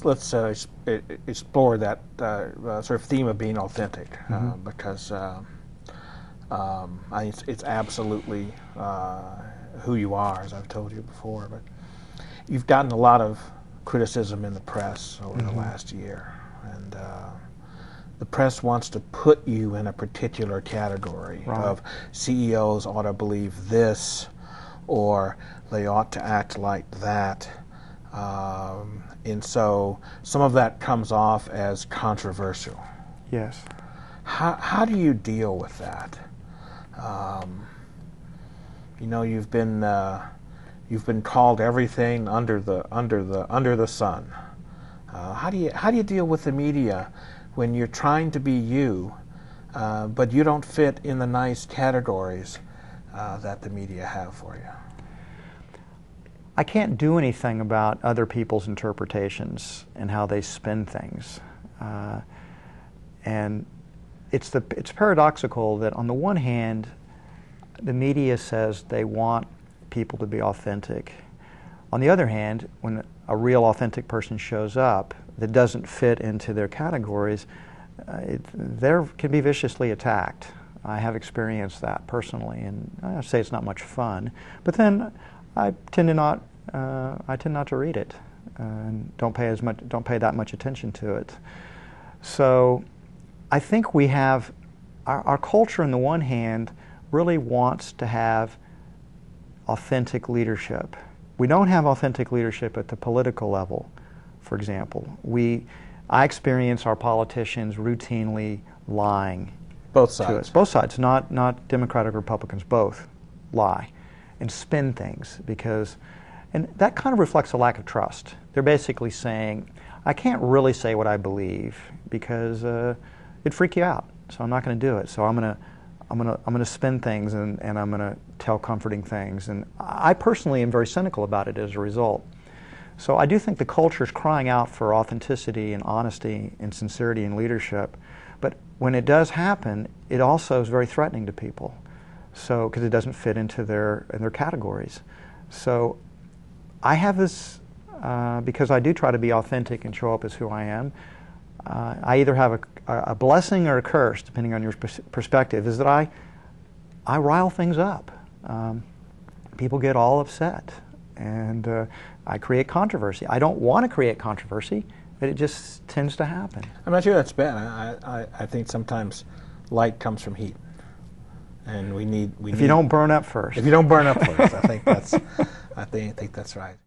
explore that sort of theme of being authentic, because it's absolutely who you are, as I've told you before. But you've gotten a lot of criticism in the press over the last year, and the press wants to put you in a particular category of CEOs ought to believe this, or they ought to act like that. And so some of that comes off as controversial. Yes. How do you deal with that? You've been called everything under the sun. How do you deal with the media when you're trying to be you, but you don't fit in the nice categories that the media have for you? I can't do anything about other people's interpretations and how they spin things. And it's paradoxical that on the one hand, the media says they want people to be authentic. On the other hand, when a real authentic person shows up that doesn't fit into their categories, they can be viciously attacked. I have experienced that personally, and I say it's not much fun. But then I tend not to read it, and don't pay that much attention to it. So I think we have our culture on the one hand really wants to have authentic leadership. We don't have authentic leadership at the political level, for example. I experience our politicians routinely lying. Both sides. To us. Both sides, not Democratic or Republicans, both lie and spin things, and that kind of reflects a lack of trust. They're basically saying, I can't really say what I believe because it'd freak you out, so I'm not going to do it. So I'm going to spin things and I'm going to tell comforting things. And I personally am very cynical about it as a result. So I do think the culture is crying out for authenticity and honesty and sincerity in leadership. But when it does happen, it also is very threatening to people. So because it doesn't fit into their categories. So I have this, because I do try to be authentic and show up as who I am. I either have a blessing or a curse, depending on your perspective, is that I rile things up. People get all upset, and I create controversy. I don't want to create controversy, but it just tends to happen. I'm not sure that's bad. I think sometimes light comes from heat, and we need. If you don't burn up first. If you don't burn up first, I think that's right.